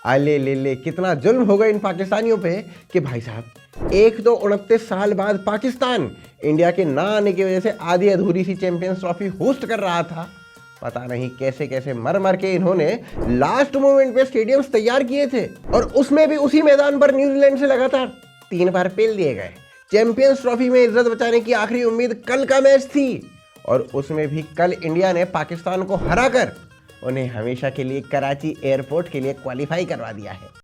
आले ले ले, कितना जुल्म हो गया इन पाकिस्तानियों पे कि भाई साहब एक तो 29 साल बाद पाकिस्तान इंडिया के ना आने की वजह से आधी अधूरी सी चैंपियंस ट्रॉफी होस्ट कर रहा था। पता नहीं कैसे कैसे मर मर के इन्होंने लास्ट मोमेंट पे स्टेडियम्स तैयार किए थे और उसमें भी उसी मैदान पर न्यूजीलैंड से लगातार 3 बार पेल दिए गए। चैंपियंस ट्रॉफी में इज्जत बचाने की आखिरी उम्मीद कल का मैच थी और उसमें भी कल इंडिया ने पाकिस्तान को हराकर उन्हें हमेशा के लिए कराची एयरपोर्ट के लिए क्वालिफाई करवा दिया है।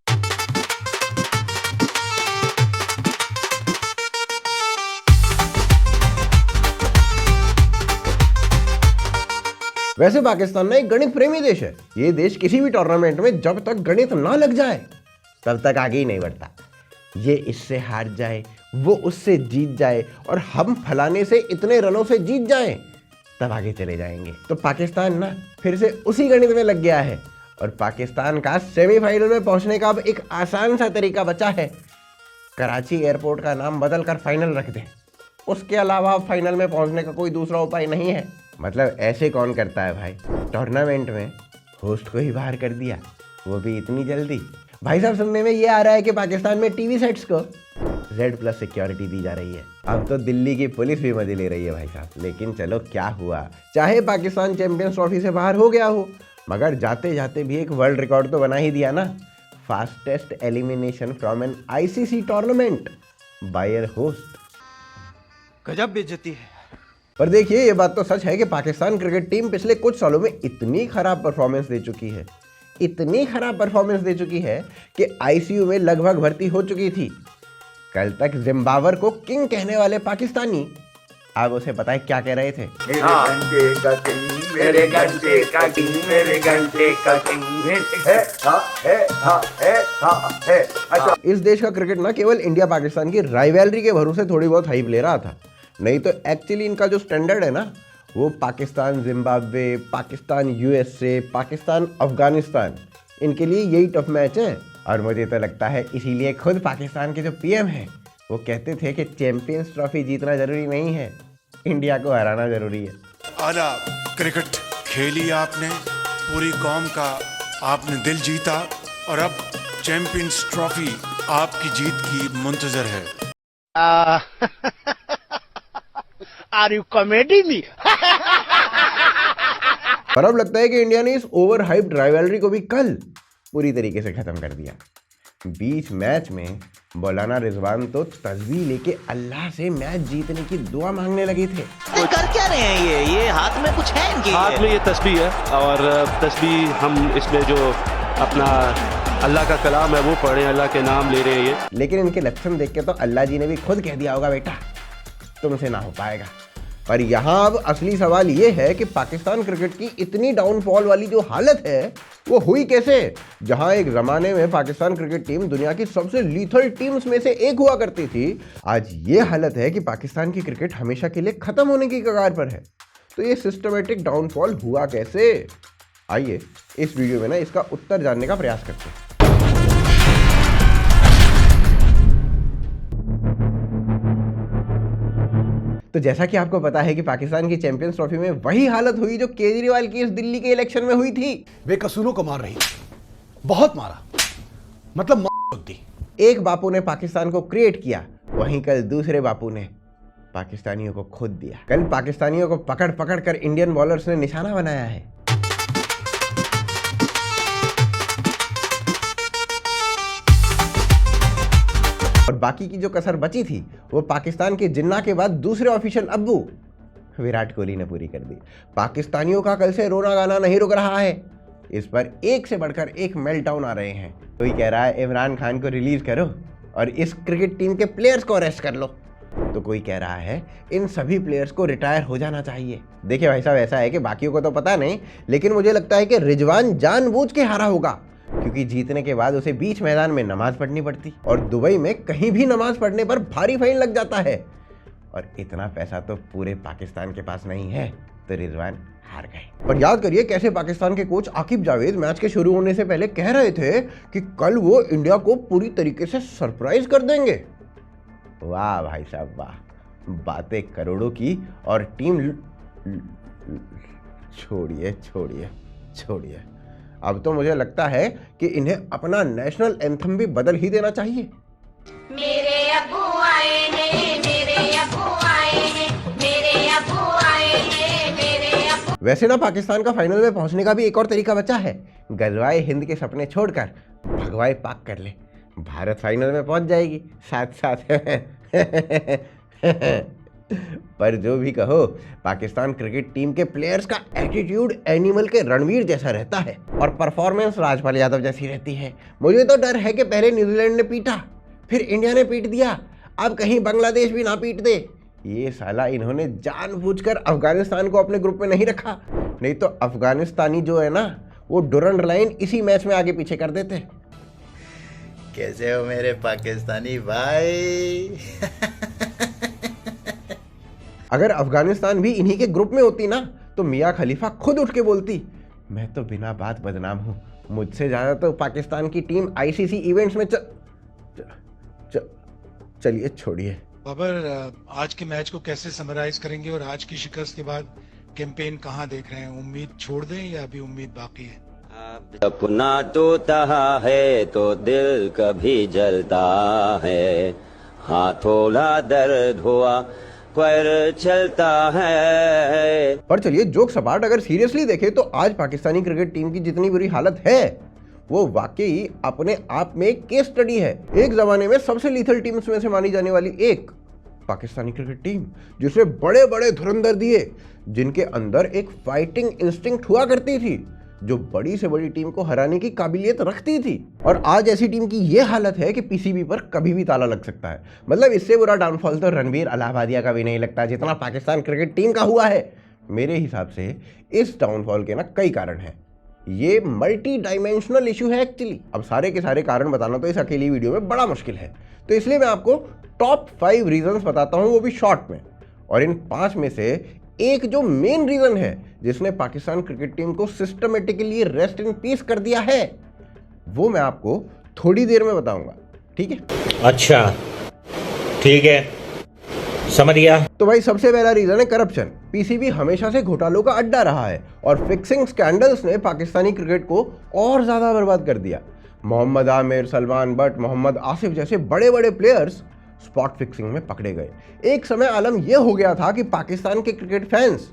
वैसे पाकिस्तान ना एक गणित प्रेमी देश है। ये देश किसी भी टूर्नामेंट में जब तक गणित ना लग जाए तब तक आगे ही नहीं बढ़ता। ये इससे हार जाए, वो उससे जीत जाए और हम फलाने से इतने रनों से जीत जाएं, तब आगे चले जाएंगे। तो पाकिस्तान ना फिर से उसी गणित में लग गया है और पाकिस्तान का सेमीफाइनल में पहुंचने का अब एक आसान सा तरीका बचा है। कराची एयरपोर्ट का नाम बदलकर फाइनल रख दे। उसके अलावा फाइनल में पहुंचने का कोई दूसरा उपाय नहीं है। मतलब ऐसे कौन करता है भाई, टूर्नामेंट में होस्ट को ही बाहर कर दिया, वो भी इतनी जल्दी। भाई साहब सुनने में ये आ रहा है कि पाकिस्तान में टीवी सेट्स को Z+ सिक्योरिटी दी जा रही है। अब तो दिल्ली की पुलिस भी मजे ले रही है भाई साहब। लेकिन चलो क्या हुआ, चाहे पाकिस्तान चैंपियंस ट्रॉफी से बाहर हो गया हो, मगर जाते जाते भी एक वर्ल्ड रिकॉर्ड तो बना ही दिया ना। Fastest elimination from an ICC tournament by a host. गजब बेइज्जती है। पर देखिए ये बात तो सच है कि पाकिस्तान क्रिकेट टीम पिछले कुछ सालों में इतनी खराब परफॉर्मेंस दे चुकी है, इतनी खराब परफॉर्मेंस दे चुकी है कि ICU में लगभग भर्ती हो चुकी थी। कल तक जिम्बाब्वे को किंग कहने वाले पाकिस्तानी अब उसे पता है क्या कह रहे थे, मेरे घंटे का किंग, मेरे घंटे का किंग, मेरे घंटे का किंग है। अच्छा, इस देश का क्रिकेट ना केवल इंडिया पाकिस्तान की राइवलरी के भरोसे थोड़ी बहुत हाइप ले रहा था, नहीं तो एक्चुअली इनका जो स्टैंडर्ड है ना वो पाकिस्तान जिम्बाब्वे, पाकिस्तान USA, पाकिस्तान अफगानिस्तान, इनके लिए यही टफ मैच है। और मुझे तो लगता है इसीलिए खुद पाकिस्तान के जो PM हैं वो कहते थे कि चैंपियंस ट्रॉफी जीतना जरूरी नहीं है, इंडिया को हराना जरूरी है। आला क्रिकेट खेली आपने, पूरी कौम का आपने दिल जीता और अब चैंपियंस ट्रॉफी आपकी जीत की मुंतजर है। Are you comedy me? पर अब लगता है कि इंडिया ने इस ओवर हाइप्ड राइवलरी को भी कल पूरी तरीके से खत्म कर दिया। बीच मैच में मौलाना रिजवान तो तस्बीह लेके अल्लाह से मैच जीतने की दुआ मांगने लगे थे। कर क्या रहे हैं ये हाथ में कुछ है इनके? हाथ में ये तस्बीह है और तस्बीह हम इसमें जो अपना अल्लाह का कलाम है वो पढ़ रहे हैं, अल्लाह के नाम ले रहे हैं ये। लेकिन इनके लक्षण देख के तो अल्लाह जी ने भी खुद कह दिया होगा बेटा तुमसे ना हो पाएगा। पर यहाँ अब असली सवाल ये है कि पाकिस्तान क्रिकेट की इतनी डाउनफॉल वाली जो हालत है वो हुई कैसे, जहाँ एक ज़माने में पाकिस्तान क्रिकेट टीम दुनिया की सबसे लीथल टीम्स में से एक हुआ करती थी, आज ये हालत है कि पाकिस्तान की क्रिकेट हमेशा के लिए ख़त्म होने की कगार पर है। तो ये सिस्टमेटिक डाउनफॉल हुआ कैसे, आइए इस वीडियो में ना इसका उत्तर जानने का प्रयास करते हैं। तो जैसा कि आपको पता है कि पाकिस्तान की चैंपियंस ट्रॉफी में वही हालत हुई जो केजरीवाल की इस दिल्ली के इलेक्शन में हुई थी। बेकसूरों को मार रही, बहुत मारा, मतलब दी। एक बापू ने पाकिस्तान को क्रिएट किया, वहीं कल दूसरे बापू ने पाकिस्तानियों को खोद दिया। कल पाकिस्तानियों को पकड़ पकड़ कर इंडियन बॉलर्स ने निशाना बनाया है। और बाकी की जो कसर बची थी वो पाकिस्तान के जिन्ना के बाद दूसरे ऑफिशियल अब्बू विराट कोहली ने पूरी कर दी। पाकिस्तानियों का कल से रोना गाना नहीं रुक रहा है। इस पर एक से बढ़कर एक मेल्टडाउन आ रहे हैं। कोई कह रहा है इमरान खान को रिलीज करो और इस क्रिकेट टीम के प्लेयर्स को अरेस्ट कर लो, तो कोई कह रहा है इन सभी प्लेयर्स को रिटायर हो जाना चाहिए। देखिए भाई साहब ऐसा है कि बाकियों को तो पता नहीं, लेकिन मुझे लगता है कि रिजवान जानबूझ के हारा होगा, क्योंकि जीतने के बाद उसे बीच मैदान में नमाज पढ़नी पड़ती और दुबई में कहीं भी नमाज पढ़ने पर भारी फाइन लग जाता है और इतना पैसा तो पूरे पाकिस्तान के पास नहीं है, तो रिजवान हार गए। पर याद करिए कैसे पाकिस्तान के कोच आकिब जावेद मैच के शुरू होने से पहले कह रहे थे कि कल वो इंडिया को पूरी तरीके से सरप्राइज कर देंगे। वाह भाई साहब वाह, बातें करोड़ों की और टीम छोड़िए छोड़िए छोड़िए, अब तो मुझे लगता है कि इन्हें अपना नेशनल एंथम भी बदल ही देना चाहिए। मेरे अब्बू आए हैं, मेरे अब्बू आए हैं, मेरे अब्बू आए हैं, मेरे अब्बू। वैसे ना पाकिस्तान का फाइनल में पहुंचने का भी एक और तरीका बचा है। गजवाए हिंद के सपने छोड़कर भगवाए पाक कर ले, भारत फाइनल में पहुंच जाएगी साथ साथ। पर जो भी कहो, पाकिस्तान क्रिकेट टीम के प्लेयर्स का एटीट्यूड एनिमल के रणवीर जैसा रहता है और परफॉर्मेंस राजपाल यादव जैसी रहती है। मुझे तो डर है कि पहले न्यूजीलैंड ने पीटा, फिर इंडिया ने पीट दिया, अब कहीं बांग्लादेश भी ना पीट दे। ये साला इन्होंने जानबूझकर अफगानिस्तान को अपने ग्रुप में नहीं रखा, नहीं तो अफगानिस्तानी जो है ना वो डुरंड लाइन इसी मैच में आगे पीछे कर देते। कैसे हो मेरे पाकिस्तानी भाई? अगर अफगानिस्तान भी इन्हीं के ग्रुप में होती ना तो मियाँ खलीफा खुद उठ के बोलती, मैं तो बिना बात बदनाम हूँ, मुझसे ज़्यादा तो पाकिस्तान की टीम आईसीसी इवेंट्स में चलिए छोड़िए। बाबर, आज के मैच को कैसे समराइज करेंगे और आज की शिकस्त के बाद कैंपेन कहाँ देख रहे हैं? उम्मीद छोड़ दें या अभी उम्मीद बाकी है? सपना टूटा है तो दिल कभी जलता है, हाथों दर्द हुआ पर चलता है। पर चलिए जोक सपाट अगर सीरियसली देखें तो आज पाकिस्तानी क्रिकेट टीम की जितनी बुरी हालत है वो वाकई अपने आप में एक केस स्टडी है। एक जमाने में सबसे लीथल टीम्स में से मानी जाने वाली एक पाकिस्तानी क्रिकेट टीम, जिसने बड़े बड़े धुरंधर दिए, जिनके अंदर एक फाइटिंग इंस्टिंक्ट हुआ करती थी, जो बड़ी से बड़ी टीम को हराने की काबिलियत रखती थी। और आज ऐसी टीम की ये हालत है कि पीसीबी पर कभी भी ताला लग सकता है। मतलब इससे बुरा डाउनफॉल तो रणवीर इलाहाबादिया का भी नहीं लगता जितना पाकिस्तान क्रिकेट टीम का हुआ है। मेरे हिसाब से इस डाउनफॉल के ना कई कारण हैं। ये मल्टी डायमेंशनल इशू है एक्चुअली। अब सारे के सारे कारण बताना तो इस अकेली वीडियो में बड़ा मुश्किल है, तो इसलिए मैं आपको टॉप 5 रीजंस बताता हूं, वो भी शॉर्ट में। और इन 5 में से एक जो मेन रीजन है जिसने पाकिस्तान क्रिकेट टीम को सिस्टमेटिकली रेस्ट इन पीस कर दिया है, वो मैं आपको थोड़ी देर में बताऊंगा, ठीक है? अच्छा ठीक है, समझ गया। तो भाई सबसे पहला रीजन है करप्शन। पीसीबी हमेशा से घोटालों का अड्डा रहा है और फिक्सिंग स्कैंडल्स ने पाकिस्तानी क्रिकेट को और ज्यादा बर्बाद कर दिया। मोहम्मद आमिर, सलमान बट, मोहम्मद आसिफ जैसे बड़े बड़े प्लेयर्स स्पॉट फिक्सिंग में पकड़े गए। एक समय आलम यह हो गया था कि पाकिस्तान के क्रिकेट फैंस,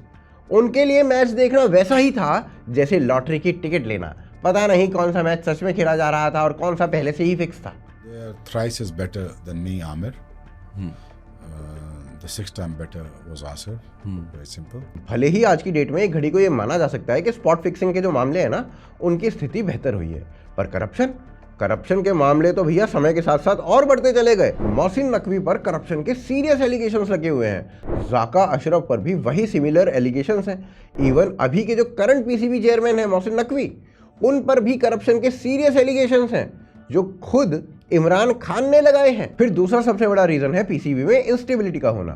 उनके लिए मैच देखना वैसा ही था जैसे लॉटरी की टिकट लेना। पता नहीं कौन सा मैच सच में खेला जा रहा था और कौन सा पहले से ही फिक्स था। Thrice is better than me, Amir. The 6th time better was Asif. Very simple. भले ही आज की डेट में एक घड़ी को यह माना जा सकता है कि स्पॉट फिक्सिंग के जो मामले हैं ना, उनकी स्थिति बेहतर हुई है, पर करप्शन के मामले तो भैया समय के साथ साथ और बढ़ते चले गए। मोहसिन नकवी पर करप्शन के सीरियस एलिगेशंस लगे हुए हैं। जाका अशरफ पर भी वही सिमिलर एलिगेशंस हैं। इवन अभी के जो करंट पीसीबी चेयरमैन है मोहसिन नकवी, उन पर भी करप्शन के सीरियस एलिगेशंस हैं जो खुद इमरान खान ने लगाए हैं। फिर दूसरा सबसे बड़ा रीजन है पीसीबी में इंस्टेबिलिटी का होना।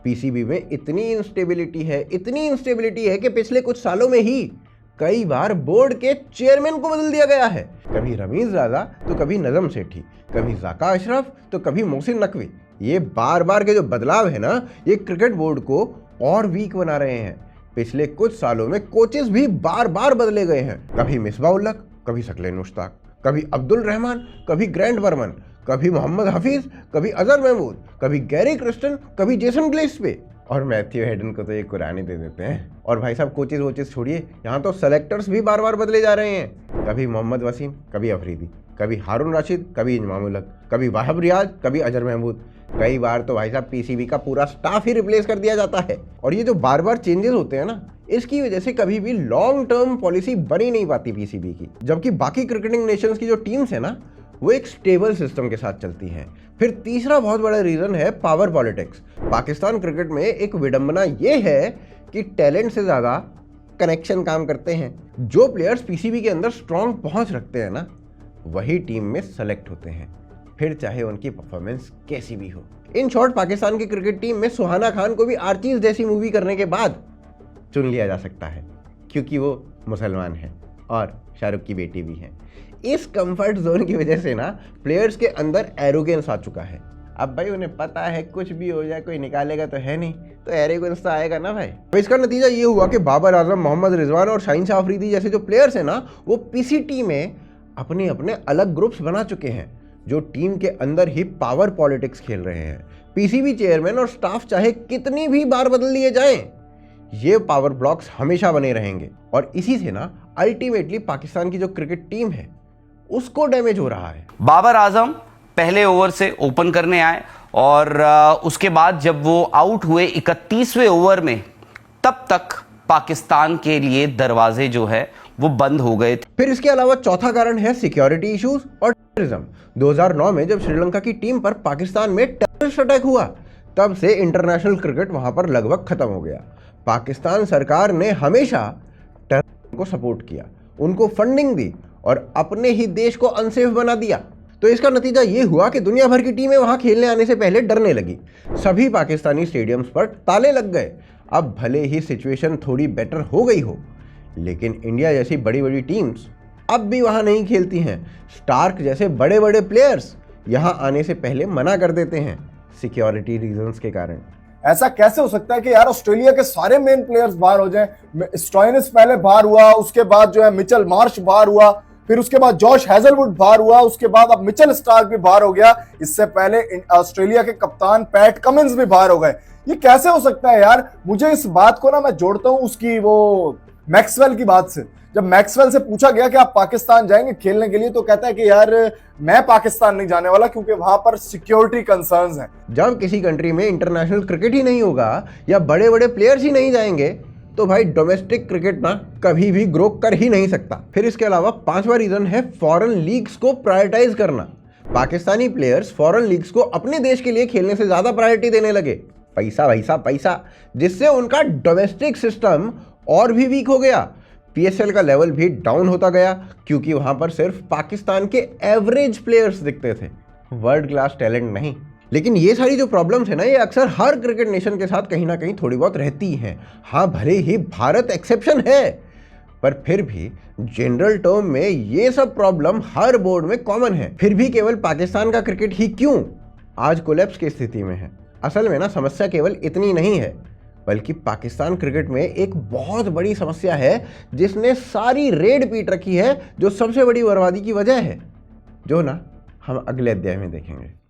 पीसीबी में इतनी इंस्टेबिलिटी है कि पिछले कुछ सालों में ही कई बार बोर्ड के चेयरमैन को बदल दिया गया है। कभी रमीज राजा तो कभी नजम सेठी, कभी जाका अशरफ तो कभी मोहसिन नकवी। ये बार बार के जो बदलाव है ना, ये क्रिकेट बोर्ड को और वीक बना रहे हैं। पिछले कुछ सालों में कोचेस भी बार बार बदले गए हैं। कभी मिसबाह उल हक, कभी शकलेन मुश्ताक, कभी अब्दुल रहमान, कभी ग्रैंट बर्मन, कभी मोहम्मद हफीज, कभी अजहर महमूद, कभी गैरी क्रिस्टन, कभी जेसन ग्लेस्पे और मैथ्यू हेडन को तो एक कुरानी दे देते हैं। और भाई साहब कोचेस वोचेस छोड़िए, यहाँ तो सेलेक्टर्स भी बार बार बदले जा रहे हैं। कभी मोहम्मद वसीम, कभी अफरीदी, कभी हारून राशिद, कभी इंजमाम उल हक, कभी वाहब रियाज, कभी अजहर महमूद। कई बार तो भाई साहब पीसीबी का पूरा स्टाफ ही रिप्लेस कर दिया जाता है। और ये जो बार बार चेंजेस होते हैं ना, इसकी वजह से कभी भी लॉन्ग टर्म पॉलिसी बनी नहीं पाती पीसीबी की। जबकि बाकी क्रिकेटिंग नेशंस की जो टीम्स है ना, वो एक स्टेबल सिस्टम के साथ चलती हैं। फिर तीसरा बहुत बड़ा रीजन है पावर पॉलिटिक्स। पाकिस्तान क्रिकेट में एक विडंबना ये है कि टैलेंट से ज्यादा कनेक्शन काम करते हैं। जो प्लेयर्स पीसीबी के अंदर स्ट्रॉन्ग पहुंच रखते हैं ना, वही टीम में सेलेक्ट होते हैं, फिर चाहे उनकी परफॉर्मेंस कैसी भी हो। इन शॉर्ट पाकिस्तान की क्रिकेट टीम में सुहाना खान को भी आर्चीज जैसी मूवी करने के बाद चुन लिया जा सकता है, क्योंकि वो मुसलमान है और शाहरुख की बेटी भी है। इस कंफर्ट जोन की वजह से ना प्लेयर्स के अंदर एरोगेंस आ चुका है। अब भाई उन्हें पता है कुछ भी हो जाए कोई निकालेगा तो है नहीं, तो एरोगेंस तो आएगा ना भाई। तो इसका नतीजा ये हुआ कि बाबर आजम, मोहम्मद रिजवान और शाहीन शाह अफरीदी जैसे जो प्लेयर्स हैं ना, वो पीसीटी में अपने अपने अलग ग्रुप्स बना चुके हैं, जो टीम के अंदर ही पावर पॉलिटिक्स खेल रहे हैं। पीसीबी चेयरमैन और स्टाफ चाहे कितनी भी बार बदल दिए जाएं, ये पावर ब्लॉक्स हमेशा बने रहेंगे। और इसी से ना अल्टीमेटली पाकिस्तान की जो क्रिकेट टीम है उसको डैमेज हो रहा है। बाबर आजम पहले ओवर से ओपन करने आए और उसके बाद जब वो आउट हुए 31वें ओवर में, तब तक पाकिस्तान के लिए दरवाजे जो है वो बंद हो गए थे। फिर इसके अलावा चौथा कारण है सिक्योरिटी इश्यूज और टेररिज्म। 2009 में जब श्रीलंका की टीम पर पाकिस्तान में टेररिस्ट अटैक हुआ, तब से इंटरनेशनल क्रिकेट वहां पर लगभग खत्म हो गया। पाकिस्तान सरकार ने हमेशा टेररिज्म को सपोर्ट किया, उनको फंडिंग दी और अपने ही देश को अनसेफ बना दिया। तो इसका नतीजा ये हुआ कि दुनिया भर की टीमें वहां खेलने आने से पहले डरने लगी। सभी पाकिस्तानी स्टेडियम्स पर ताले लग गए। अब भले ही सिचुएशन थोड़ी बेटर हो गई हो, लेकिन इंडिया जैसी बड़ी बड़ी टीम्स अब भी वहां नहीं खेलती हैं। स्टार्क जैसे बड़े बड़े प्लेयर्स यहां आने से पहले मना कर देते हैं सिक्योरिटी रीजंस के कारण। ऐसा कैसे हो सकता है कि यार ऑस्ट्रेलिया के सारे मेन प्लेयर्स बाहर हो जाएं? स्टोइनिस पहले बाहर हुआ, उसके बाद जो है मिचेल मार्श बाहर हुआ, फिर उसके बाद जॉश हेजलवुड बाहर हुआ, उसके बाद अब मिचेल स्टार्क भी बाहर हो गया। इससे पहले ऑस्ट्रेलिया के कप्तान पैट कमिंस भी बाहर हो गए। ये कैसे हो सकता है यार? मुझे इस बात को ना मैं जोड़ता हूं उसकी वो मैक्सवेल की बात से। जब मैक्सवेल से पूछा गया कि आप पाकिस्तान जाएंगे खेलने के लिए, तो कहता है कि यार मैं पाकिस्तान नहीं जाने वाला क्योंकि वहां पर सिक्योरिटी कंसर्न्स हैं। जब किसी कंट्री में इंटरनेशनल क्रिकेट ही नहीं होगा या बड़े बड़े प्लेयर्स ही नहीं जाएंगे, तो भाई डोमेस्टिक क्रिकेट ना कभी भी ग्रो कर ही नहीं सकता। फिर इसके अलावा पांचवा रीजन है फॉरेन लीग्स को प्रायोरिटाइज करना। पाकिस्तानी प्लेयर्स फॉरेन लीग्स को अपने देश के लिए खेलने से ज्यादा प्रायोरिटी देने लगे। पैसा पैसा पैसा, जिससे उनका डोमेस्टिक सिस्टम और भी वीक हो गया। पीएसएल का लेवल भी डाउन होता गया क्योंकि वहां पर सिर्फ पाकिस्तान के एवरेज प्लेयर्स दिखते थे, वर्ल्ड क्लास टैलेंट नहीं। लेकिन ये सारी जो प्रॉब्लम्स है ना, ये अक्सर हर क्रिकेट नेशन के साथ कहीं ना कहीं थोड़ी बहुत रहती हैं। हाँ, भले ही भारत एक्सेप्शन है, पर फिर भी जनरल टर्म में ये सब प्रॉब्लम हर बोर्ड में कॉमन है। फिर भी केवल पाकिस्तान का क्रिकेट ही क्यों आज कोलैप्स की स्थिति में है? असल में ना समस्या केवल इतनी नहीं है, बल्कि पाकिस्तान क्रिकेट में एक बहुत बड़ी समस्या है जिसने सारी रेड पीट रखी है, जो सबसे बड़ी बर्बादी की वजह है, जो ना हम अगले अध्याय में देखेंगे।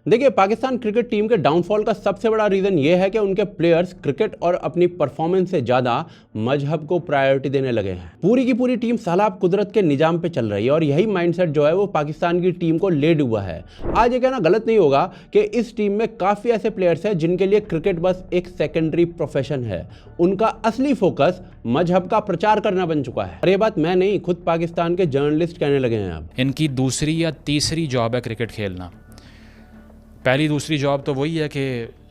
देखिए, पाकिस्तान क्रिकेट टीम के डाउनफॉल का सबसे बड़ा रीज़न ये है कि उनके प्लेयर्स क्रिकेट और अपनी परफॉर्मेंस से ज़्यादा मजहब को प्रायोरिटी देने लगे हैं। पूरी की पूरी टीम सालाब कुदरत के निजाम पे चल रही है और यही माइंडसेट जो है वो पाकिस्तान की टीम को ले डूबा है। आज ये कहना गलत नहीं होगा कि इस टीम में काफ़ी ऐसे प्लेयर्स हैं जिनके लिए क्रिकेट बस एक सेकेंडरी प्रोफेशन है। उनका असली फोकस मजहब का प्रचार करना बन चुका है। और ये बात मैं नहीं, खुद पाकिस्तान के जर्नलिस्ट कहने लगे हैं। अब इनकी दूसरी या तीसरी जॉब है क्रिकेट खेलना। पहली दूसरी जॉब तो वही है कि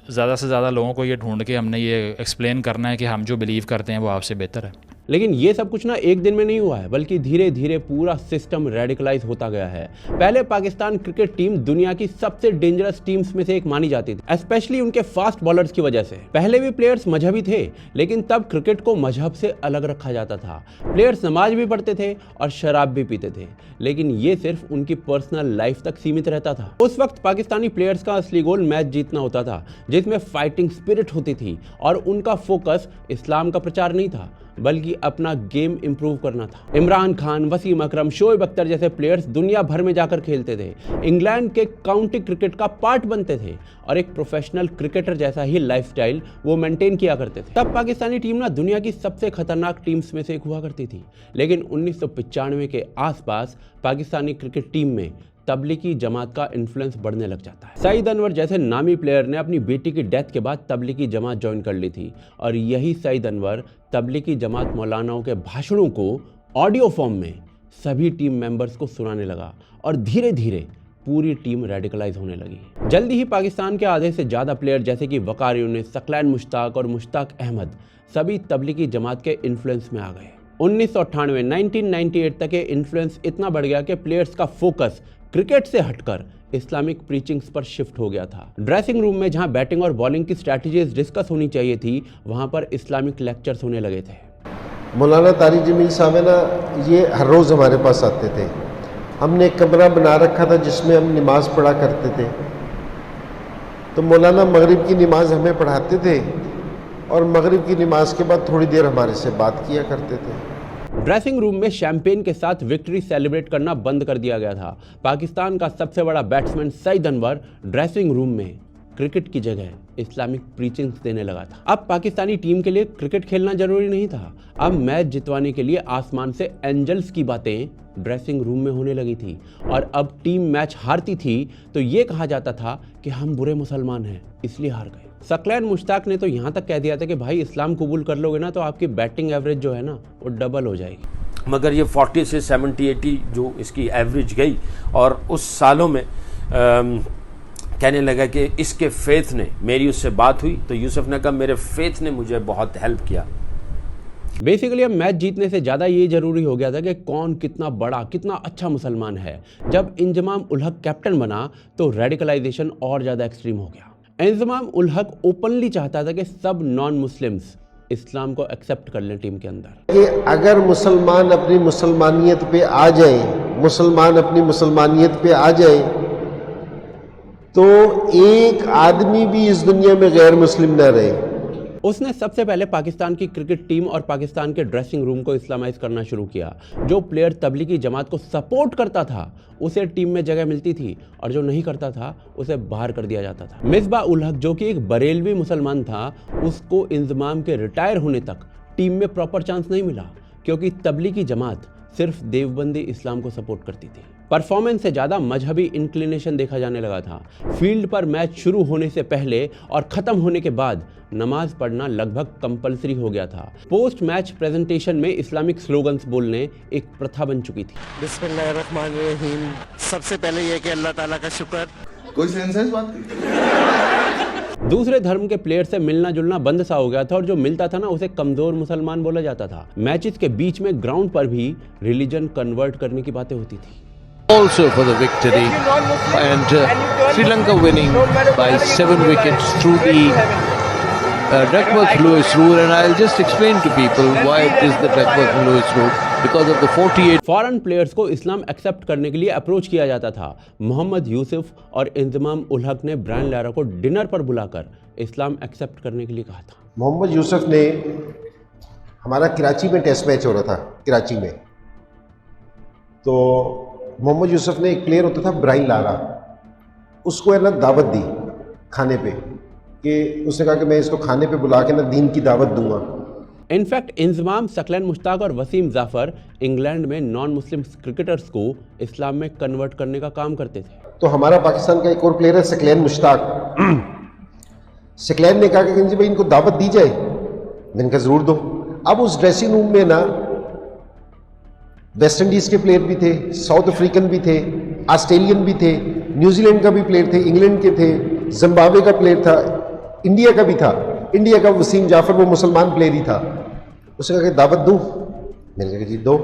ज़्यादा से ज़्यादा लोगों को ये ढूंढ के हमने ये एक्सप्लेन करना है कि हम जो बिलीव करते हैं वो आपसे बेहतर है। लेकिन ये सब कुछ ना एक दिन में नहीं हुआ है, बल्कि धीरे धीरे पूरा सिस्टम रेडिकलाइज होता गया है। पहले पाकिस्तान क्रिकेट टीम दुनिया की सबसे डेंजरस टीम्स में से एक मानी जाती थी, स्पेशली उनके फास्ट बॉलर्स की वजह से। पहले भी प्लेयर्स मजहबी थे, लेकिन तब क्रिकेट को मजहब से अलग रखा जाता था। प्लेयर्स नमाज भी पढ़ते थे और शराब भी पीते थे, लेकिन ये सिर्फ उनकी पर्सनल लाइफ तक सीमित रहता था। उस वक्त पाकिस्तानी प्लेयर्स का असली गोल मैच जीतना होता था, जिसमें फाइटिंग स्पिरिट होती थी और उनका फोकस इस्लाम का प्रचार नहीं था, बल्कि अपना गेम इंप्रूव करना था। इमरान खान, वसीम अकरम, शोएब अख्तर जैसे प्लेयर्स दुनिया भर में जाकर खेलते थे, इंग्लैंड के काउंटी क्रिकेट का पार्ट बनते थे और एक प्रोफेशनल क्रिकेटर जैसा ही लाइफस्टाइल वो मेंटेन किया करते थे। तब पाकिस्तानी टीम ना दुनिया की सबसे खतरनाक टीम्स में से एक हुआ करती थी। लेकिन 1995 के आसपास पाकिस्तानी क्रिकेट टीम में तबलीगी जमात का इन्फ्लुएंस बढ़ने लग जाता है। सईद अनवर जैसे नामी प्लेयर ने अपनी बेटी की डेथ के बाद तबलीगी जमात ज्वाइन कर ली थी और यही सईद अनवर तबलीगी जमात मौलानाओं के भाषणों को ऑडियो फॉर्म में सभी टीम मेंबर्स को सुनाने लगा और धीरे धीरे पूरी टीम रेडिकलाइज होने लगी। जल्दी ही पाकिस्तान के आधे से ज़्यादा प्लेयर जैसे कि वकार यूनिस, सकलैन मुश्ताक और मुश्ताक अहमद सभी तबलीगी जमात के इन्फ्लुएंस में आ गए। 1998 तक ये इन्फ्लुएंस इतना बढ़ गया कि प्लेयर्स का फोकस क्रिकेट से हटकर इस्लामिक प्रीचिंग्स पर शिफ्ट हो गया था। ड्रेसिंग रूम में जहां बैटिंग और बॉलिंग की स्ट्रैटेजीज डिस्कस होनी चाहिए थी, वहां पर इस्लामिक लेक्चर्स होने लगे थे। मौलाना तारिक जमील साहब है ना, ये हर रोज़ हमारे पास आते थे। हमने एक कमरा बना रखा था जिसमें हम नमाज पढ़ा करते थे। तो मौलाना मगरिब की नमाज हमें पढ़ाते थे और मगरिब की नमाज के बाद थोड़ी देर हमारे से बात किया करते थे। ड्रेसिंग रूम में शैंपेन के साथ विक्ट्री सेलिब्रेट करना बंद कर दिया गया था। पाकिस्तान का सबसे बड़ा batsman Saeed Anwar dressing room में क्रिकेट की जगह इस्लामिक प्रीचिंग्स देने लगा था। अब पाकिस्तानी टीम के लिए क्रिकेट खेलना जरूरी नहीं था। अब मैच जितवाने के लिए आसमान से एंजल्स की बातें ड्रेसिंग रूम में होने लगी थी और अब टीम मैच हारती थी तो ये कहा जाता था कि हम बुरे मुसलमान हैं इसलिए हार गए। सकलैन मुश्ताक ने तो यहाँ तक कह दिया था कि भाई इस्लाम कबूल कर लोगे ना तो आपकी बैटिंग एवरेज जो है ना वो डबल हो जाएगी। मगर ये 40 से 70-80 जो इसकी एवरेज गई और उस सालों में कहने लगा कि इसके फेथ ने, मेरी उससे बात हुई तो यूसुफ ने कहा मेरे फेथ ने मुझे बहुत हेल्प किया। बेसिकली अब मैच जीतने से ज़्यादा ये जरूरी हो गया था कि कौन कितना बड़ा कितना अच्छा मुसलमान है। जब इंजमाम उल हक कैप्टन बना तो रेडिकलाइजेशन और ज़्यादा एक्सट्रीम हो गया। इंजमाम उल हक ओपनली चाहता था कि सब नॉन मुस्लिम्स इस्लाम को एक्सेप्ट कर लें टीम के अंदर। कि अगर मुसलमान अपनी मुसलमानियत पे आ जाए, मुसलमान अपनी मुसलमानियत पे आ जाए तो एक आदमी भी इस दुनिया में गैर मुस्लिम न रहे। उसने सबसे पहले पाकिस्तान की क्रिकेट टीम और पाकिस्तान के ड्रेसिंग रूम को इस्लामाइज करना शुरू किया। जो प्लेयर तबलीगी जमात को सपोर्ट करता था उसे टीम में जगह मिलती थी और जो नहीं करता था उसे बाहर कर दिया जाता था। मिसबा उल हक जो कि एक बरेलवी मुसलमान था, उसको इंजमाम के रिटायर होने तक टीम में प्रॉपर चांस नहीं मिला क्योंकि तबलीगी जमात सिर्फ देवबंदी इस्लाम को सपोर्ट करती थी। परफॉर्मेंस से ज़्यादा मजहबी इंक्लिनेशन देखा जाने लगा था। फील्ड पर मैच शुरू होने से पहले और ख़त्म होने के बाद नमाज पढ़ना लगभग कंपलसरी हो गया था। पोस्ट मैच प्रेजेंटेशन में इस्लामिक स्लोगन्स बोलने एक प्रथा बन चुकी थी। बिस्मिल्लाहिर्रहमानिर्रहीम। सबसे पहले ये कि अल्लाह ताला का शुक्र। कोई सेंस है इस बात की? दूसरे धर्म के प्लेयर से मिलना जुलना बंद सा हो गया था और जो मिलता था ना उसे कमजोर मुसलमान बोला जाता था। मैचेस के बीच में ग्राउंड पर भी रिलीजन कन्वर्ट करने की बातें होती थी। Also for the victory and Sri Lanka winning by 7 wickets through the Duckworth-Lewis rule, and I'll just explain to people why it is the Duckworth-Lewis rule because of the 48 foreign players को इस्लाम accept करने के लिए approach किया जाता था। मोहम्मद यूसुफ और इंजमाम उल हक ने Brian Lara को डिनर पर बुलाकर इस्लाम एक्सेप्ट करने के लिए कहा था। मोहम्मद यूसुफ ने, हमारा कराची में टेस्ट मैच हो रहा था कराची में, तो मोहम्मद यूसुफ ने एक प्लेयर होता था ब्रायन लारा, उसको है ना दावत दी खाने पे कि उसने कहा कि मैं इसको खाने पे बुला के ना दीन की दावत दूंगा। इनफैक्ट इंजमाम, सकलैन मुश्ताक और वसीम जाफर इंग्लैंड में नॉन मुस्लिम क्रिकेटर्स को इस्लाम में कन्वर्ट करने का काम करते थे। तो हमारा पाकिस्तान का एक और प्लेयर है सकलैन मुश्ताक। सकलैन ने कहा कि जी भाई इनको दावत दी जाए, मैंने कहा जरूर दो। अब उस ड्रेसिंग रूम में ना वेस्ट इंडीज के प्लेयर भी थे, साउथ अफ्रीकन भी थे, ऑस्ट्रेलियन भी थे, न्यूजीलैंड का भी प्लेयर थे, इंग्लैंड के थे, जिम्बाब्वे का प्लेयर था, इंडिया का भी था। इंडिया का वसीम जाफर वो मुसलमान प्लेयर ही था। उसने कहा कि दावत दूं, मैंने कहा जी दो।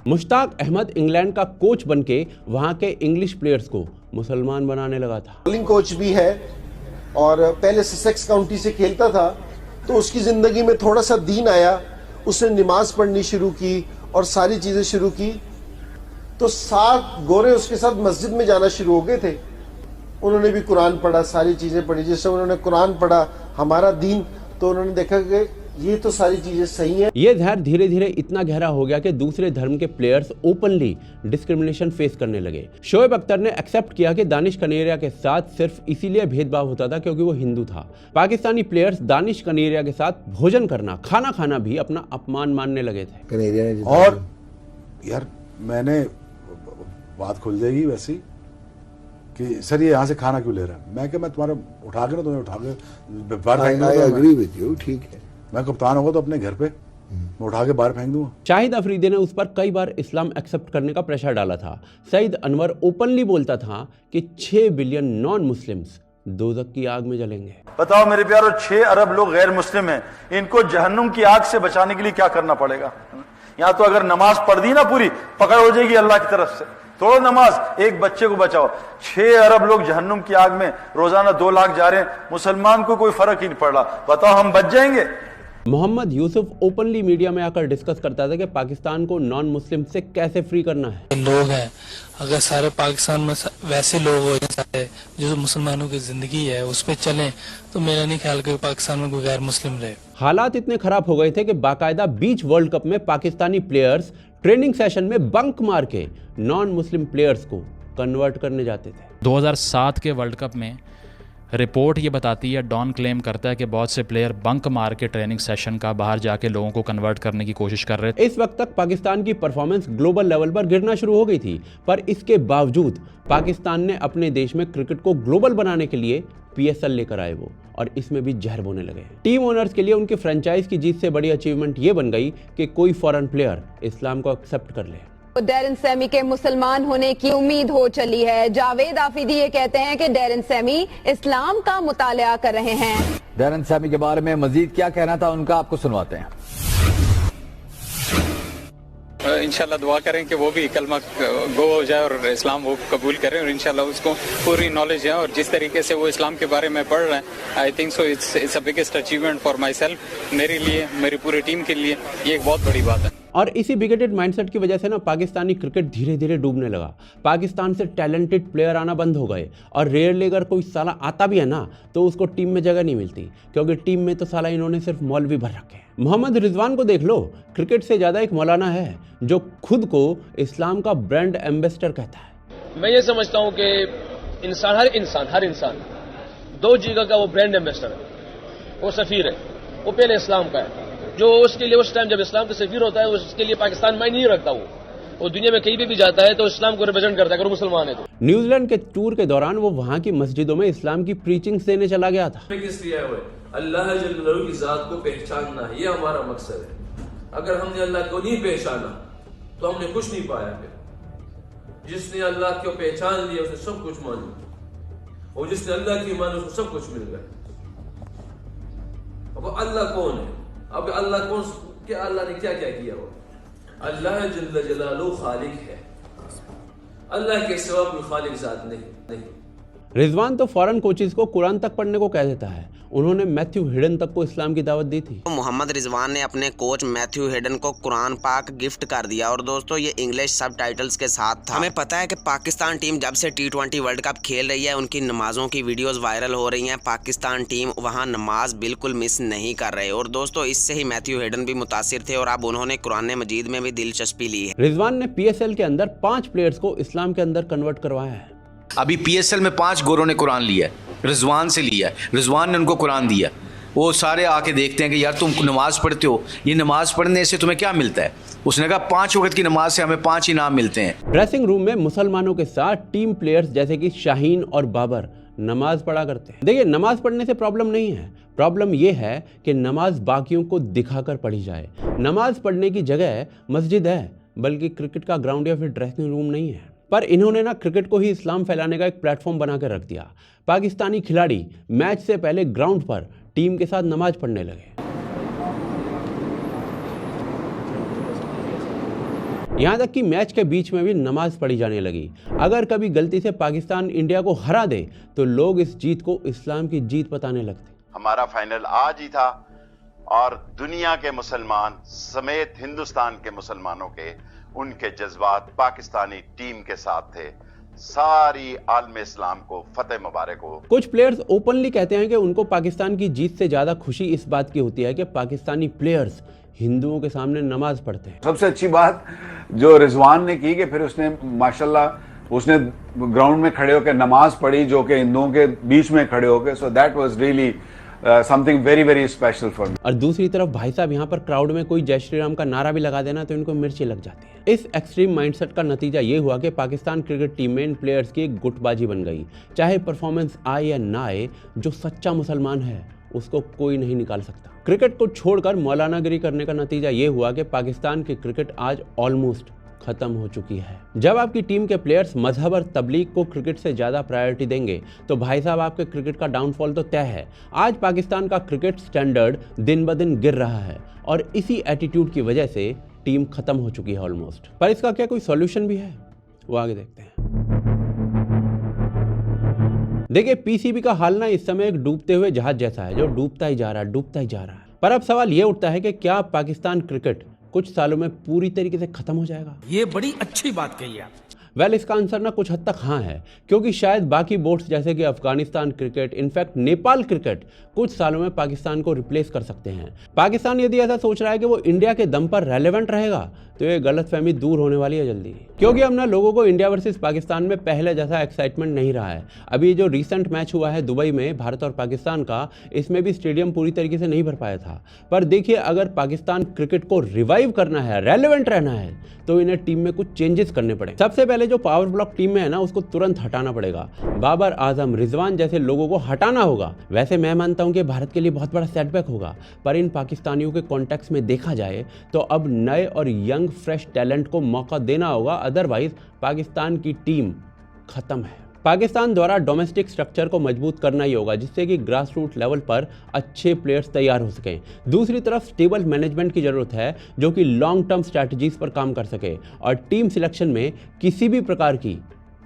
मुश्ताक अहमद इंग्लैंड का कोच बनके वहां के इंग्लिश प्लेयर्स को मुसलमान बनाने लगा था। बॉलिंग कोच भी है और पहले ससेक्स काउंटी से खेलता था, तो उसकी जिंदगी में थोड़ा सा दीन आया, उसने नमाज पढ़नी शुरू की और सारी चीजें शुरू की। तो 7 गोरे उसके साथ मस्जिद में जाना शुरू हो गए थे। उन्होंने भी कुरान पढ़ा, सारी चीजें पढ़ी। जैसे उन्होंने कुरान पढ़ा, हमारा दीन, तो उन्होंने देखा कि ये तो सारी चीजें सही है। ये जहर धीरे धीरे इतना गहरा हो गया कि दूसरे धर्म के प्लेयर्स ओपनली डिस्क्रिमिनेशन फेस करने लगे। शोएब अख्तर ने एक्सेप्ट किया कि दानिश कनेरिया के साथ सिर्फ इसीलिए भेदभाव होता था क्योंकि वो हिंदू था। पाकिस्तानी प्लेयर्स दानिश कनेरिया के साथ भोजन करना, खाना खाना भी अपना अपमान मानने लगे थे। और यार मैंने बात खुल जाएगी वैसी कि सर ये यहाँ से खाना क्यों ले रहा है, मैं तुम्हारा उठा के ना तुम्हें उठा के बाहर फेंक दूंगा। I agree with you, ठीक है। मैं कप्तान होगा तो अपने घर पे मैं उठा के बाहर फेंक दूंगा। शाहिद अफरीदी ने उस पर कई बार इस्लाम एक्सेप्ट करने का प्रेशर डाला था। सईद अनवर ओपनली बोलता था कि 6 बिलियन नॉन मुस्लिम्स दोज़ख की आग में जलेंगे। बताओ मेरे प्यारो, 6 अरब लोग गैर मुस्लिम हैं, इनको जहन्नुम की आग से बचाने के लिए क्या करना पड़ेगा? यहाँ तो अगर नमाज पढ़ दी ना पूरी, पकड़ हो जाएगी अल्लाह की तरफ से। तोड़ो नमाज, एक बच्चे को बचाओ। 6 अरब लोग जहन्नुम की आग में रोजाना 2 लाख जा रहे हैं, मुसलमान को कोई फर्क ही नहीं पड़ रहा। बताओ हम बच जाएंगे? मोहम्मद यूसुफ ओपनली मीडिया में आकर डिस्कस करता था कि पाकिस्तान को नॉन मुस्लिम से कैसे फ्री करना है। लोग हैं, अगर सारे पाकिस्तान में वैसे लोग हो जाए जो मुसलमानों की जिंदगी है उस पर चलें तो मेरा नहीं ख्याल कि पाकिस्तान में कोई गैर मुस्लिम रहे। हालात इतने खराब हो गए थे कि बाकायदा बीच वर्ल्ड कप में पाकिस्तानी प्लेयर्स ट्रेनिंग सेशन में बंक मार के नॉन मुस्लिम प्लेयर्स को कन्वर्ट करने जाते थे। 2007 के वर्ल्ड कप में रिपोर्ट ये बताती है, डॉन क्लेम करता है कि बहुत से प्लेयर बंक मार के ट्रेनिंग सेशन का बाहर जाके लोगों को कन्वर्ट करने की कोशिश कर रहे थे। इस वक्त तक पाकिस्तान की परफॉर्मेंस ग्लोबल लेवल पर गिरना शुरू हो गई थी, पर इसके बावजूद पाकिस्तान ने अपने देश में क्रिकेट को ग्लोबल बनाने के लिए PSL लेकर आए वो, और इसमें भी जहर बोने लगे। टीम ओनर्स के लिए उनकी फ्रेंचाइज की जीत से बड़ी अचीवमेंट ये बन गई कि कोई फॉरेन प्लेयर इस्लाम को एक्सेप्ट कर ले। डेरिन सैमी के मुसलमान होने की उम्मीद हो चली है। जावेद आफिदी ये कहते हैं कि डेरिन सैमी इस्लाम का मुतालिया कर रहे हैं। डेरिन सैमी के बारे में मजीद क्या कहना था उनका, आपको सुनवाते हैं। इंशाल्लाह दुआ करें कि वो भी कलमा गो हो जाए और इस्लाम वो कबूल करें, और इंशाल्लाह उसको पूरी नॉलेज है। और जिस तरीके से वो इस्लाम के बारे में पढ़ रहे हैं, I think so it's a biggest achievement for my self. मेरे लिए, मेरी पूरी टीम के लिए ये एक बहुत बड़ी बात है। और इसी बिगेटेड माइंडसेट की वजह से ना पाकिस्तानी क्रिकेट धीरे धीरे डूबने लगा। पाकिस्तान से टैलेंटेड प्लेयर आना बंद हो गए, और रेयरली अगर कोई साला आता भी है ना तो उसको टीम में जगह नहीं मिलती, क्योंकि टीम में तो साला इन्होंने सिर्फ मौलवी भर रखे हैं। मोहम्मद रिजवान को देख लो, क्रिकेट से ज़्यादा एक मौलाना है जो खुद को इस्लाम का ब्रांड एम्बेसडर कहता है। मैं ये समझता हूँ कि हर इंसान दो जगह का वो ब्रांड एम्बेसडर है। वो सफ़ीर है, वो पहले इस्लाम का है, जो उसके लिए उस टाइम जब इस्लाम का सफ़ीर होता है उसके लिए पाकिस्तान में नहीं रखता। वो दुनिया में कहीं भी जाता है तो इस्लाम को रिप्रेजेंट करता है, अगर मुसलमान है तो। न्यूजीलैंड के टूर के दौरान वो वहाँ की मस्जिदों में इस्लाम की प्रीचिंग देने चला गया था। किस लिए हुए? अल्लाह जल्लल्लाहु की जात को पहचानना, ये हमारा मकसद है। अगर हमने अल्लाह को नहीं पहचाना तो हमने कुछ नहीं पाया। फिर जिसने अल्लाह को पहचान लिया उसने सब कुछ मान लिया, और जिसने अल्लाह की माना उसको सब कुछ मिल गया। अब अल्लाह कौन है? अब अल्लाह कौन, क्या अल्लाह ने क्या क्या किया? वो अल्लाह जल्ल जलालुहु खालिक है, अल्लाह के सिवा कोई खालिक जात नहीं। रिजवान तो फॉरेन कोचेस को कुरान तक पढ़ने को कह देता है। उन्होंने मैथ्यू हेडन तक को इस्लाम की दावत दी थी। मोहम्मद रिजवान ने अपने कोच मैथ्यू हेडन को कुरान पाक गिफ्ट कर दिया, और दोस्तों ये इंग्लिश सब टाइटल्स के साथ था। हमें पता है कि पाकिस्तान टीम जब से T20 वर्ल्ड कप खेल रही है उनकी नमाजों की वीडियोस वायरल हो रही हैं। पाकिस्तान टीम वहां नमाज बिल्कुल मिस नहीं कर रहे, और दोस्तों इससे ही मैथ्यू हेडन भी मुतासिर थे, और अब उन्होंने कुरान मजीद में भी दिलचस्पी ली है। रिजवान ने PSL के अंदर 5 प्लेयर्स को इस्लाम के अंदर कन्वर्ट करवाया है। अभी PSL में 5 गोरों ने कुरान लिया है, रिजवान से लिया है, रिजवान ने उनको कुरान दिया। वो सारे आके देखते हैं कि यार तुम नमाज पढ़ते हो, ये नमाज पढ़ने से तुम्हें क्या मिलता है? उसने कहा 5 वक्त की नमाज से हमें 5 इनाम मिलते हैं। ड्रेसिंग रूम में मुसलमानों के साथ टीम प्लेयर्स जैसे कि शाहीन और बाबर नमाज पढ़ा करते हैं। देखिए, नमाज पढ़ने से प्रॉब्लम नहीं है, प्रॉब्लम यह है कि नमाज बाकियों को दिखाकर पढ़ी जाए। नमाज पढ़ने की जगह मस्जिद है, बल्कि क्रिकेट का ग्राउंड या फिर ड्रेसिंग रूम नहीं है। पर इन्होंने ना क्रिकेट को ही इस्लाम फैलाने का एक प्लेटफॉर्म बनाकर रख दिया। पाकिस्तानी खिलाड़ी मैच से पहले ग्राउंड पर टीम के साथ नमाज पढ़ने लगे। यहाँ तक कि मैच के बीच में भी नमाज पढ़ी जाने लगी। अगर कभी गलती से पाकिस्तान इंडिया को हरा दे तो लोग इस जीत को इस्लाम की जीत बताने लगते। हमारा फाइनल आज ही था, और दुनिया के मुसलमान समेत हिंदुस्तान के मुसलमानों के उनके जज्बात पाकिस्तानी टीम के साथ थे। सारी आलम इस्लाम को फतेह मुबारक हो। कुछ प्लेयर्स ओपनली कहते हैं कि उनको पाकिस्तान की जीत से ज्यादा खुशी इस बात की होती है कि पाकिस्तानी प्लेयर्स हिंदुओं के सामने नमाज पढ़ते हैं। सबसे अच्छी बात जो रिजवान ने की कि फिर उसने माशाल्लाह उसने ग्राउंड में खड़े होकर नमाज पढ़ी, जो कि हिंदुओं के बीच में खड़े होकर, so that was really something very very special for me. और दूसरी तरफ भाई साहब यहाँ पर क्राउड में कोई जय श्री राम का नारा भी लगा देना तो इनको मिर्ची लग जाती है। इस एक्सट्रीम माइंडसेट का नतीजा ये हुआ कि पाकिस्तान क्रिकेट टीम में इन प्लेयर्स की एक गुटबाजी बन गई। चाहे परफॉर्मेंस आए या ना आए, जो सच्चा मुसलमान है उसको कोई नहीं निकाल सकता। क्रिकेट को छोड़कर मौलानागिरी करने का नतीजा ये हुआ कि पाकिस्तान की क्रिकेट आज ऑलमोस्ट खत्म हो चुकी है। जब आपकी टीम के प्लेयर्स मजहब और तबलीग को क्रिकेट से ज्यादा प्रायोरिटी देंगे तो भाई साहब आपके क्रिकेट का डाउनफॉल तो तय है। आज पाकिस्तान का क्रिकेट स्टैंडर्ड दिन ब दिन गिर रहा है, और इसी एटीट्यूड की वजह से टीम खत्म हो चुकी है ऑलमोस्ट। पर इसका क्या कोई सॉल्यूशन भी है? वो आगे देखते हैं। देखिए, PCB का हाल ना इस समय एक डूबते हुए जहाज जैसा है, जो डूबता ही जा रहा है, डूबता ही जा रहा है। पर अब सवाल ये उठता है कि क्या पाकिस्तान क्रिकेट कुछ सालों में पूरी तरीके से खत्म हो जाएगा? ये बड़ी अच्छी बात कही आप। वेल, इसका आंसर ना कुछ हद तक हाँ है, क्योंकि शायद बाकी बोर्ड्स जैसे कि Afghanistan cricket, in fact Nepal cricket कुछ सालों में पाकिस्तान को रिप्लेस कर सकते हैं। पाकिस्तान यदि ऐसा सोच रहा है कि वो इंडिया के दम पर रेलेवेंट रहेगा तो ये गलतफहमी दूर होने वाली है जल्दी, क्योंकि अब ना लोगों को इंडिया वर्सेस पाकिस्तान में पहले जैसा एक्साइटमेंट नहीं रहा है। अभी जो रिसेंट मैच हुआ है दुबई में भारत और पाकिस्तान का, इसमें भी स्टेडियम पूरी तरीके से नहीं भर पाया था। पर देखिए, अगर पाकिस्तान क्रिकेट को रिवाइव करना है, रेलेवेंट रहना है, तो इन्हें टीम में कुछ चेंजेस करने पड़ेंगे। सबसे पहले जो पावर ब्लॉक टीम में है ना, उसको तुरंत हटाना पड़ेगा। बाबर आजम, रिजवान जैसे लोगों को हटाना होगा। वैसे मैं मानता हूं कि भारत के लिए बहुत बड़ा सेटबैक होगा, पर इन पाकिस्तानियों के कॉन्टेक्स्ट में देखा जाए तो अब नए और यंग फ्रेश टैलेंट को मौका देना होगा, अदरवाइज पाकिस्तान की टीम खत्म है। पाकिस्तान द्वारा डोमेस्टिक स्ट्रक्चर को मजबूत करना ही होगा, जिससे कि ग्रास रूट लेवल पर अच्छे प्लेयर्स तैयार हो सकें। दूसरी तरफ स्टेबल मैनेजमेंट की जरूरत है, जो कि लॉन्ग टर्म स्ट्रैटेजीज पर काम कर सके और टीम सिलेक्शन में किसी भी प्रकार की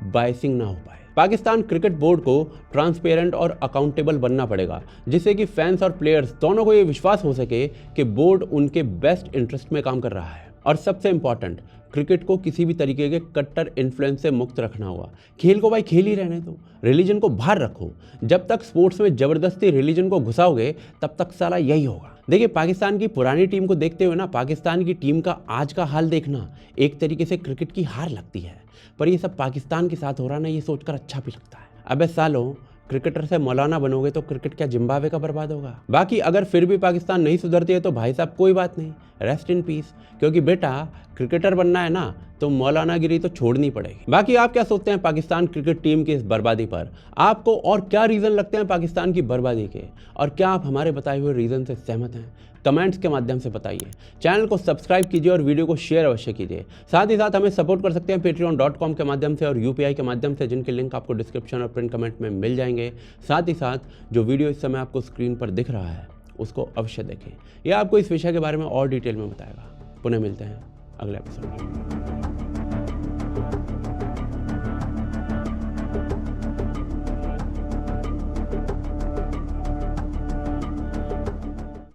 बायसिंग ना हो पाए। पाकिस्तान क्रिकेट बोर्ड को ट्रांसपेरेंट और अकाउंटेबल बनना पड़ेगा, जिससे कि फैंस और प्लेयर्स दोनों को ये विश्वास हो सके कि बोर्ड उनके बेस्ट इंटरेस्ट में काम कर रहा है। और सबसे इंपॉर्टेंट, क्रिकेट को किसी भी तरीके के कट्टर इन्फ्लुएंस से मुक्त रखना होगा। खेल को भाई खेल ही रहने दो, रिलीजन को बाहर रखो। जब तक स्पोर्ट्स में जबरदस्ती रिलीजन को घुसाओगे तब तक साला यही होगा। देखिए, पाकिस्तान की पुरानी टीम को देखते हुए ना, पाकिस्तान की टीम का आज का हाल देखना एक तरीके से क्रिकेट की हार लगती है। पर ये सब पाकिस्तान के साथ हो रहा ना, ये सोचकर अच्छा भी लगता है। अबे सालों, क्रिकेटर से मौलाना बनोगे तो क्रिकेट क्या जिम्बाब्वे का बर्बाद होगा? बाकी अगर फिर भी पाकिस्तान नहीं सुधरती है तो भाई साहब कोई बात नहीं, रेस्ट इन पीस, क्योंकि बेटा क्रिकेटर बनना है ना तो मौलानागिरी तो छोड़नी पड़ेगी। बाकी आप क्या सोचते हैं पाकिस्तान क्रिकेट टीम की इस बर्बादी पर? आपको और क्या रीज़न लगते हैं पाकिस्तान की बर्बादी के, और क्या आप हमारे बताए हुए रीज़न से सहमत हैं? कमेंट्स के माध्यम से बताइए। चैनल को सब्सक्राइब कीजिए और वीडियो को शेयर अवश्य कीजिए। साथ ही साथ हमें सपोर्ट कर सकते हैं patreon.com के माध्यम से और UPI के माध्यम से, जिनके लिंक आपको डिस्क्रिप्शन और पिन कमेंट में मिल जाएंगे। साथ ही साथ जो वीडियो इस समय आपको स्क्रीन पर दिख रहा है उसको अवश्य देखें, यह आपको इस विषय के बारे में और डिटेल में बताएगा। पुनः मिलते हैं अगले एपिसोड में।